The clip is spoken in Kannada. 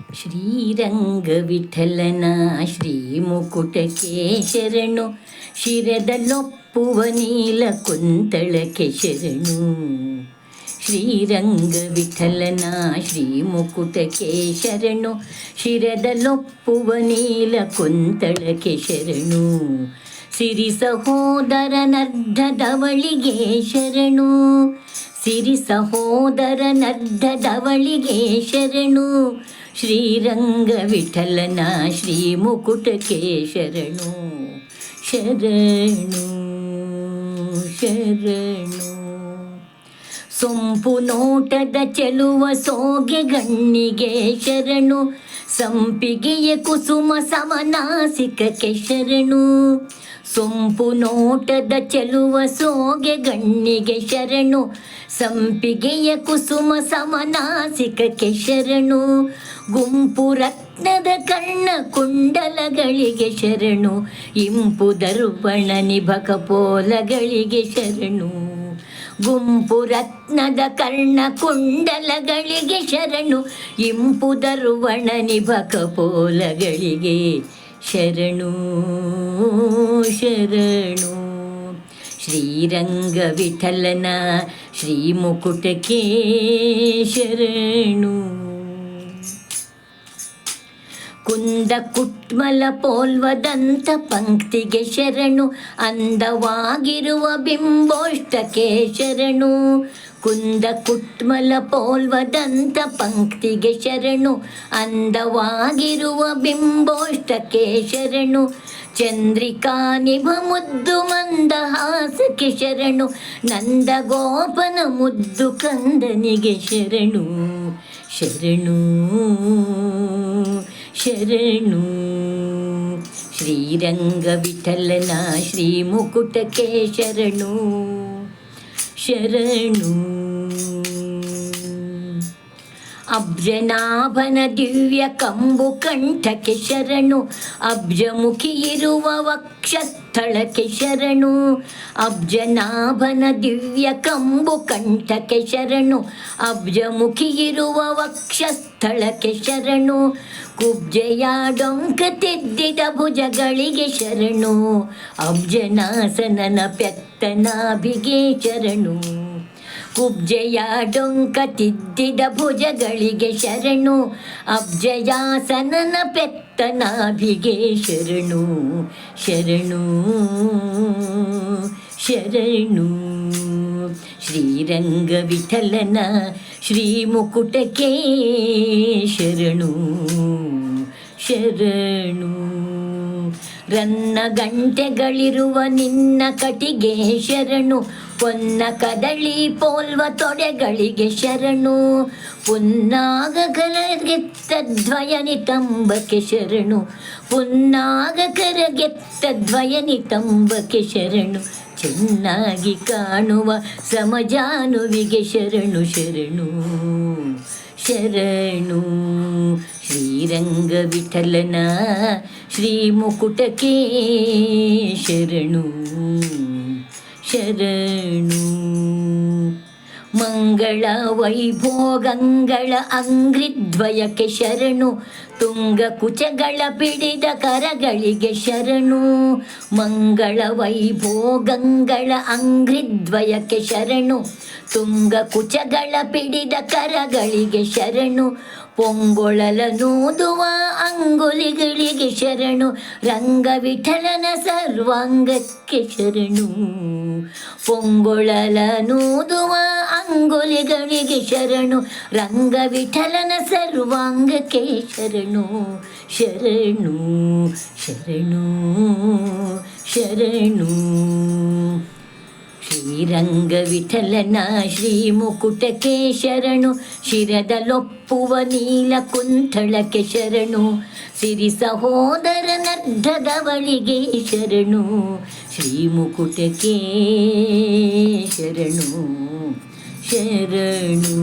ಶ್ರೀರಂಗ ವಿಠಲನ ಶ್ರೀಮುಕುಟಕ್ಕೆ ಶರಣು, ಶಿರದಲ್ಲೊಪ್ಪುವ ನೀಲ ಕುಂತಳಕ್ಕೆ ಶರಣು. ಶ್ರೀರಂಗ ವಿಠಲನ ಶ್ರೀಮುಕುಟಕ್ಕೆ ಶರಣು, ಶಿರದಲ್ಲೊಪ್ಪುವ ನೀಲ ಕುಂತಳಕ್ಕೆ ಶರಣು. ಸಿರಿ ಸಹೋದರನರ್ಧದವಳಿಗೆ ಶರಣು, ಸಿರಿ ಸಹೋದರನರ್ಧದವಳಿಗೆ ಶರಣು. ಶ್ರೀರಂಗ ವಿಠಲನ ಶ್ರೀಮುಕುಟಕ್ಕೆ ಶರಣು, ಶರಣು ಶರಣು. ಸೊಂಪು ನೋಟದ ಚೆಲುವ ಸೋಗೆ ಗಣ್ಣಿಗೆ ಶರಣು, ಸಂಪಿಗೆಯ ಕುಸುಮ ಸಮನಾಸಿಕಕ್ಕೆ ಶರಣು. ಸೊಂಪು ನೋಟದ ಚೆಲುವ ಸೋಗೆ ಗಣ್ಣಿಗೆ ಶರಣು, ಸಂಪಿಗೆಯ ಕುಸುಮ ಸಮನಾಸಿಕಕ್ಕೆ ಶರಣು. ಗುಂಪು ರತ್ನದ ಕರ್ಣ ಕುಂಡಲಗಳಿಗೆ ಶರಣು, ಇಂಪು ದರ್ಪಣ ನಿಭಕ ಪೋಲಗಳಿಗೆ ಶರಣು. ಗುಂಪು ರತ್ನದ ಕರ್ಣ ಕುಂಡಲಗಳಿಗೆ ಶರಣು, ಇಂಪು ದರ್ವಣ ನಿಭಕ ಪೋಲಗಳಿಗೆ ಶರಣು, ಶರಣು. ಶ್ರೀರಂಗ ವಿಠಲನ ಶ್ರೀಮುಕುಟಕ್ಕೆ ಶರಣು. ಕುಂದ ಕುಟ್ಮಲ ಪೋಲ್ವದಂತ ಪಂಕ್ತಿಗೆ ಶರಣು, ಅಂದವಾಗಿರುವ ಬಿಂಬೋಷ್ಟಕ್ಕೆ ಶರಣು. ಕುಂದ ಕುಟ್ಮಲ ಪೋಲ್ವದಂತ ಪಂಕ್ತಿಗೆ ಶರಣು, ಅಂದವಾಗಿರುವ ಬಿಂಬೋಷ್ಟಕ್ಕೆ ಶರಣು. ಚಂದ್ರಿಕಾ ನಿಭ ಮುದ್ದು ಮಂದಹಾಸಕ್ಕೆ ಶರಣು, ನಂದ ಗೋಪನ ಮುದ್ದು ಕಂದನಿಗೆ ಶರಣು, ಶರಣು ಶರಣು. ಶ್ರೀರಂಗ ವಿಠಲನ ಶ್ರೀಮುಕುಟಕ್ಕೆ ಶರಣು, ಶರಣು. ಅಬ್ಜನಾಭನ ದಿವ್ಯ ಕಂಬು ಕಂಠಕ್ಕೆ ಶರಣು, ಅಬ್ಜಮುಖಿ ಇರುವ ವಕ್ಷಸ್ಥಳಕ್ಕೆ ಶರಣು. ಅಬ್ಜನಾಭನ ದಿವ್ಯ ಕಂಬು ಕಂಠಕ್ಕೆ ಶರಣು, ಅಬ್ಜಮುಖಿ ಇರುವ ವಕ್ಷಸ್ಥಳಕ್ಕೆ ಶರಣು. ಕುಬ್ಜೆಯ ಡೊಂಕ ತಿದ್ದಿದ ಭುಜಗಳಿಗೆ ಶರಣು, ಅಬ್ಜನಾಸನನ ಪೆತ್ತನಾಭಿಗೆ ಶರಣು. ಕುಬ್ಜೆಯ ಡೊಂಕ ತಿದ್ದಿದ ಭುಜಗಳಿಗೆ ಶರಣು, ಅಬ್ಜಯಾಸನನ ಪೆತ್ತನಾಭಿಗೆ ಶರಣು, ಶರಣು ಶರಣು. ಶ್ರೀರಂಗ ವಿಠಲನ ಶ್ರೀಮುಕುಟಕ್ಕೆ ಶರಣು, ಶರಣು. ರನ್ನ ಗಂಟೆಗಳಿರುವ ನಿನ್ನ ಕಟಿಗೆ ಶರಣು, ಪೊನ್ನ ಕದಳಿ ಪೋಲ್ವ ತೊಡೆಗಳಿಗೆ ಶರಣು. ಪುನ್ನಾಗ ಕರಗೆತ್ತ ದ್ವಯನಿತಂಬಕ್ಕೆ ಶರಣು, ಪುನ್ನಾಗ ಕರಗೆತ್ತ ದ್ವಯನಿತಂಬಕ್ಕೆ ಶರಣು. ಚೆನ್ನಾಗಿ ಕಾಣುವ ಸಮಜಾನುವಿಗೆ ಶರಣು, ಶರಣು ಶರಣು. ಶ್ರೀರಂಗ ವಿಠಲನ ಶ್ರೀಮುಕುಟಕ್ಕೆ ಶರಣು, ಶರಣು. ಮಂಗಳ ವೈಭೋಗಂಗಳ ಅಂಗ್ರಿದ್ವಯಕ್ಕೆ ಶರಣು, ತುಂಗ ಕುಚಗಳ ಪಿಡಿದ ಕರಗಳಿಗೆ ಶರಣು. ಮಂಗಳ ವೈಭೋಗಂಗಳ ಅಂಗ್ರಿದ್ವಯಕ್ಕೆ ಶರಣು, ತುಂಗ ಕುಚಗಳ ಪಿಡಿದ ಕರಗಳಿಗೆ ಶರಣು. ಪೊಂಗೊಳಲ ನೂದುವ ಅಂಗುಲಿಗಳಿಗೆ ಶರಣು, ರಂಗ ವಿಠಲನ ಸರ್ವಾಂಗಕ್ಕೆ ಶರಣು. ಪೊಂಗೊಳಲ ನೂದುವ ಅಂಗುಲಿಗಳಿಗೆ ಶರಣು, ರಂಗ ವಿಠಲನ ಸರ್ವಾಂಗಕ್ಕೆ ಶರಣು, ಶರಣು ಶರಣು ಶರಣು. ಶ್ರೀರಂಗ ವಿಠಲನ ಶ್ರೀಮುಕುಟಕ್ಕೆ ಶರಣು, ಶಿರದಲ್ಲೊಪ್ಪುವ ನೀಲ ಕುಂತಳಕ್ಕೆ ಶರಣು. ಸಿರಿ ಸಹೋದರನರ್ಧದವಳಿಗೆ ಶರಣು, ಶ್ರೀಮುಕುಟಕ್ಕೆ ಶರಣು, ಶರಣು.